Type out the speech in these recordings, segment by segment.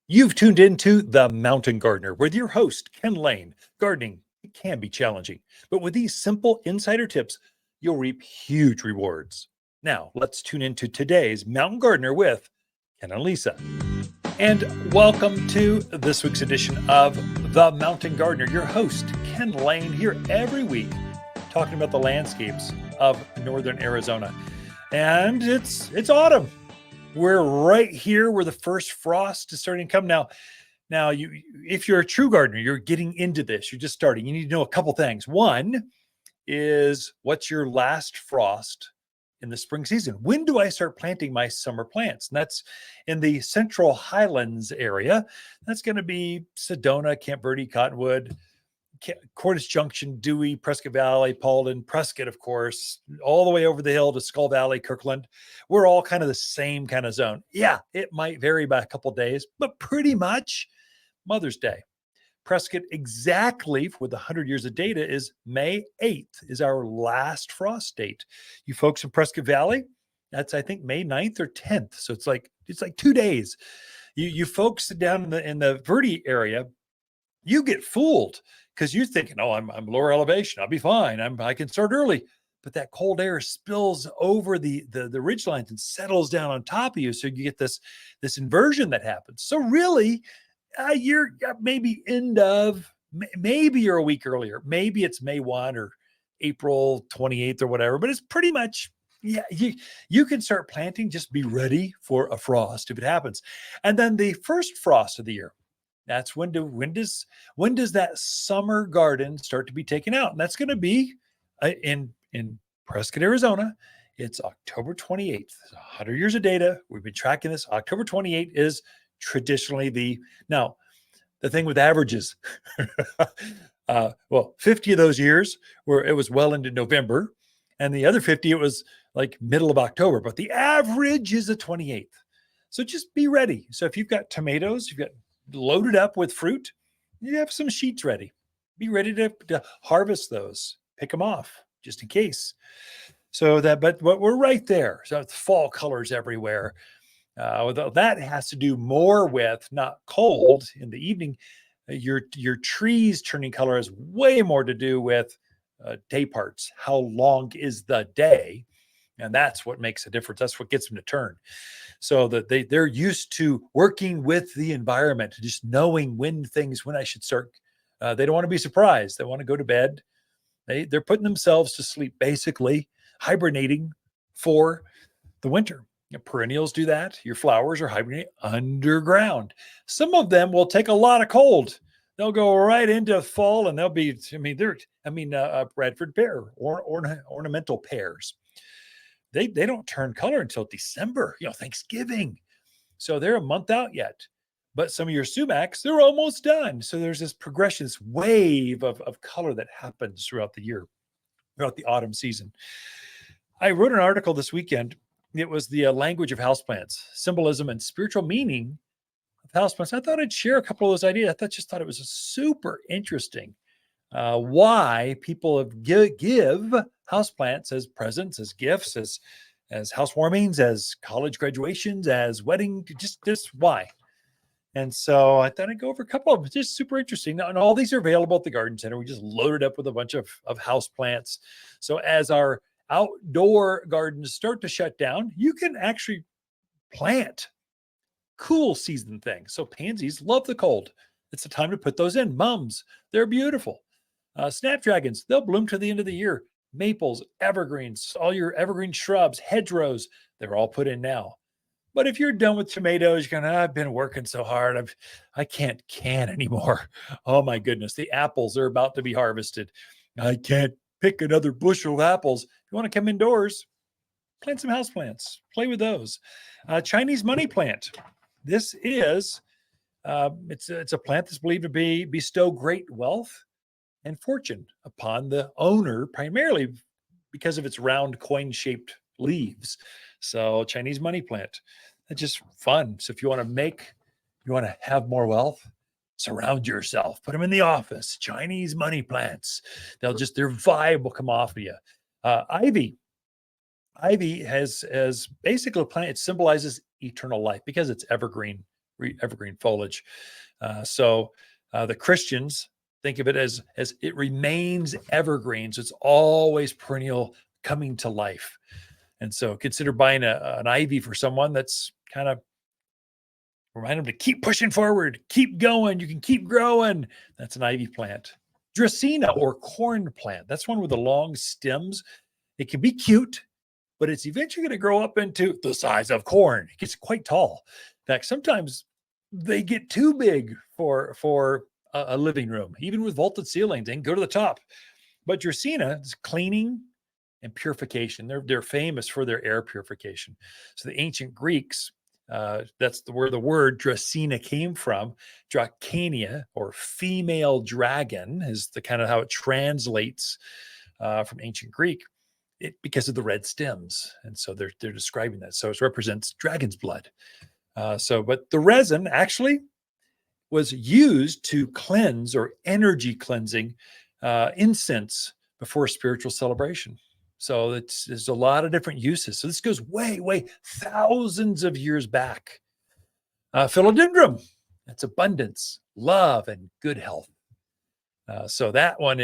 You've tuned into The Mountain Gardener with your host, Ken Lain. Gardening, it can be challenging, but with these simple insider tips, you'll reap huge rewards. Now, let's tune into today's Mountain Gardener with Ken and Lisa. And welcome to this week's edition of The Mountain Gardener. Your host, Ken Lain, here every week talking about the landscapes of northern Arizona. And it's autumn. We're right here where the first frost is starting to come now. Now, if you're a true gardener, you're getting into this. You're just starting. You need to know a couple things. One is, what's your last frost in the spring season? When do I start planting my summer plants? And that's in the Central Highlands area. That's going to be Sedona, Camp Verde, Cottonwood, Cordes Junction, Dewey, Prescott Valley, Paulden, Prescott, of course, all the way over the hill to Skull Valley, Kirkland. We're all kind of the same kind of zone. Yeah, it might vary by a couple of days, but pretty much Mother's Day. Prescott, exactly with 100 years of data, is May 8th is our last frost date. You folks in Prescott Valley, that's, I think, May 9th or 10th. So it's like 2 days. You folks down in the Verde area, you get fooled because you're thinking, oh, I'm lower elevation, I'll be fine. I can start early. But that cold air spills over the ridge lines and settles down on top of you. So you get this inversion that happens. So really, you're maybe maybe you're a week earlier. Maybe it's May 1 or April 28th or whatever, but it's pretty much, yeah, you can start planting. Just be ready for a frost if it happens. And then the first frost of the year, that's when does that summer garden start to be taken out? And that's going to be in Prescott, Arizona. It's October 28th. 100 years of data. We've been tracking this. October 28th is traditionally now the thing with averages. 50 of those years where it was well into November, and the other 50 it was like middle of October. But the average is the 28th. So just be ready. So if you've got tomatoes, you've got loaded up with fruit, you have some sheets ready. Be ready to harvest those, pick them off just in case. But we're right there. So it's fall colors everywhere. That has to do more with not cold in the evening. Your trees turning color has way more to do with day parts. How long is the day? And that's what makes a difference. That's what gets them to turn. So that they're used to working with the environment, just knowing when I should start. They don't want to be surprised. They want to go to bed. They're putting themselves to sleep, basically hibernating for the winter. Perennials do that. Your flowers are hibernating underground. Some of them will take a lot of cold. They'll go right into fall, and they'll be, Bradford pear or ornamental pears. They don't turn color until December, Thanksgiving. So they're a month out yet. But some of your sumacs, they're almost done. So there's this progression, this wave of color that happens throughout the year, throughout the autumn season. I wrote an article this weekend. It was the language of houseplants, symbolism and spiritual meaning of houseplants. I thought I'd share a couple of those ideas. I just thought it was super interesting. Why people give houseplants as presents, as gifts, as housewarmings, as college graduations, as wedding, just why. And so I thought I'd go over a couple of them. It's just super interesting. And all these are available at the garden center. We just loaded up with a bunch of houseplants. So as our outdoor gardens start to shut down, you can actually plant cool season things. So pansies love the cold. It's the time to put those in. Mums, they're beautiful. Snapdragons, they'll bloom to the end of the year. Maples, evergreens, all your evergreen shrubs, hedgerows, they're all put in now. But if you're done with tomatoes, you're going, I've been working so hard. I can't can anymore. Oh my goodness. The apples are about to be harvested. I can't pick another bushel of apples. If you want to come indoors, plant some houseplants, play with those. Chinese money plant. This is, it's a plant that's believed to bestow great wealth and fortune upon the owner, primarily because of its round coin-shaped leaves. So Chinese money plant, it's just fun. So if you want to have more wealth, surround yourself, put them in the office. Chinese money plants, their vibe will come off of you. Ivy has basically a plant. It symbolizes eternal life because it's evergreen evergreen foliage. The Christians think of it as it remains evergreen. So it's always perennial, coming to life. And so consider buying an ivy for someone that's kind of remind them to keep pushing forward, keep going. You can keep growing. That's an ivy plant. Dracaena or corn plant. That's one with the long stems. It can be cute, but it's eventually going to grow up into the size of corn. It gets quite tall. In fact, sometimes they get too big for a living room, even with vaulted ceilings. They can go to the top. But Dracaena is cleaning and purification. They're famous for their air purification. So the ancient Greeks, that's where the word Dracaena came from. Dracania, or female dragon, is the kind of how it translates from ancient Greek. Because of the red stems, and so they're describing that. So it represents dragon's blood. But the resin actually was used to cleanse or energy cleansing incense before spiritual celebration. So there's a lot of different uses. So this goes way thousands of years back. Philodendron, that's abundance, love, and good health. So that one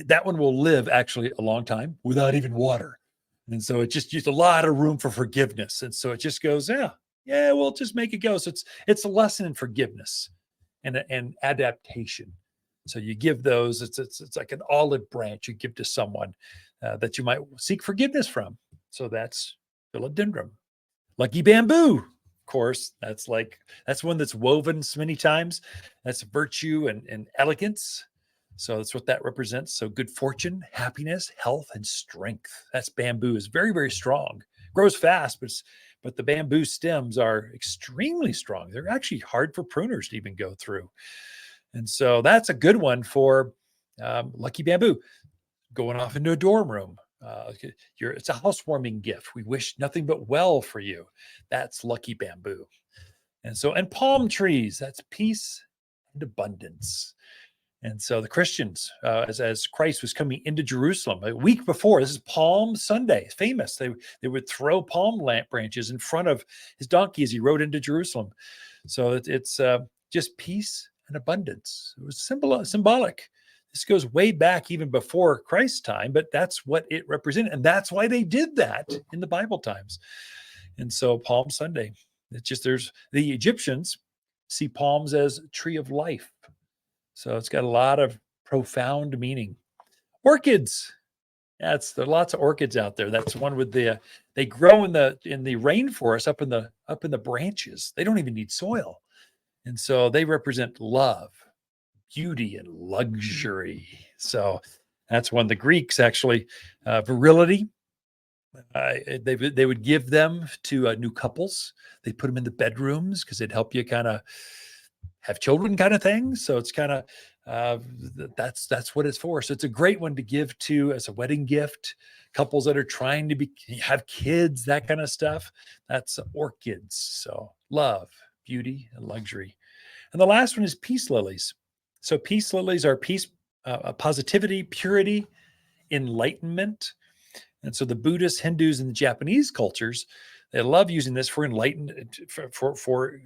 that one will live actually a long time without even water. And so it just used a lot of room for forgiveness. And so it just goes, yeah, we'll just make it go. So it's a lesson in forgiveness and adaptation. So you give those, it's like an olive branch you give to someone that you might seek forgiveness from. So that's philodendron. Lucky bamboo, of course, that's one that's woven so many times. That's virtue and elegance. So that's what that represents. So good fortune, happiness, health, and strength. That's bamboo. Is very, very strong. Grows fast, but the bamboo stems are extremely strong. They're actually hard for pruners to even go through. And so that's a good one for lucky bamboo. Going off into a dorm room. It's a housewarming gift. We wish nothing but well for you. That's lucky bamboo. And palm trees. That's peace and abundance. And so the Christians, as Christ was coming into Jerusalem a week before, this is Palm Sunday, famous. They would throw palm branches in front of his donkey as he rode into Jerusalem. So it's just peace and abundance. It was symbolic. This goes way back even before Christ's time, but that's what it represented. And that's why they did that in the Bible times. And so Palm Sunday, there's the Egyptians see palms as tree of life. So it's got a lot of profound meaning. Orchids. There are lots of orchids out there. That's one with they grow in the rainforest up in the branches. They don't even need soil. And so they represent love, beauty, and luxury. So that's one. The Greeks actually, virility. They would give them to new couples. They put them in the bedrooms because it'd help you kind of have children kind of thing. So it's kind of, that's what it's for. So it's a great one to give to as a wedding gift, couples that are trying to have kids, that kind of stuff. That's orchids. So love, beauty, and luxury. And the last one is peace lilies. So peace lilies are peace, positivity, purity, enlightenment. And so the Buddhists, Hindus, and the Japanese cultures, they love using this for enlightenment, for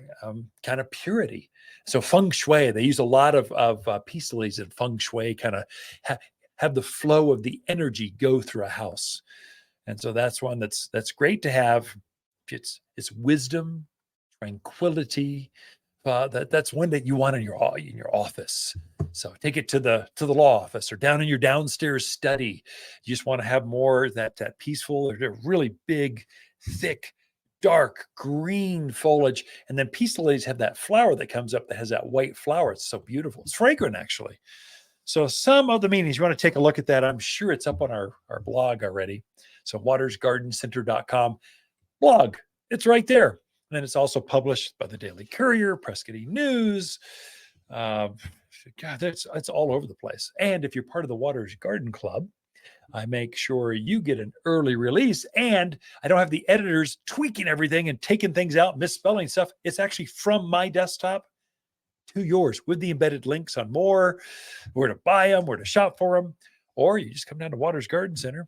kind of purity. So feng shui, they use a lot of peace lilies and feng shui, kind of have the flow of the energy go through a house. And so that's one that's great to have. It's wisdom, tranquility. That's one that you want in your office. So take it to the law office or down in your downstairs study. You just want to have more that peaceful, or really big, thick, dark green foliage. And then peace lilies have that flower that comes up that has that white flower. It's so beautiful. It's fragrant, actually. So some of the meanings, you want to take a look at that. I'm sure it's up on our blog already. So watersgardencenter.com blog. It's right there. And then it's also published by the Daily Courier, Prescott News. God, it's all over the place. And if you're part of the Waters Garden Club, I make sure you get an early release, and I don't have the editors tweaking everything and taking things out, misspelling stuff. It's actually from my desktop to yours with the embedded links on more, where to buy them, where to shop for them, or you just come down to Waters Garden Center.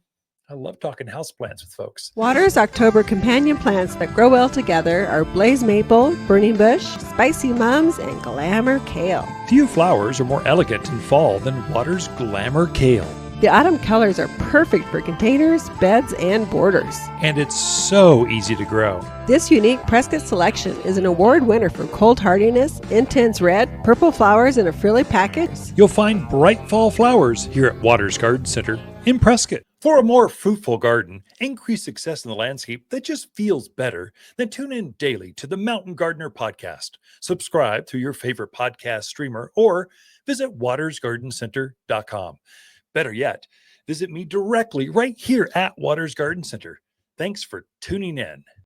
I love talking houseplants with folks. Water's October companion plants that grow well together are blaze maple, burning bush, spicy mums, and glamour kale. Few flowers are more elegant in fall than Water's Glamour Kale. The autumn colors are perfect for containers, beds, and borders. And it's so easy to grow. This unique Prescott selection is an award winner for cold hardiness, intense red, purple flowers in a frilly package. You'll find bright fall flowers here at Waters Garden Center in Prescott. For a more fruitful garden, increase success in the landscape that just feels better, then tune in daily to the Mountain Gardener podcast. Subscribe through your favorite podcast streamer or visit watersgardencenter.com. Better yet, visit me directly right here at Waters Garden Center. Thanks for tuning in.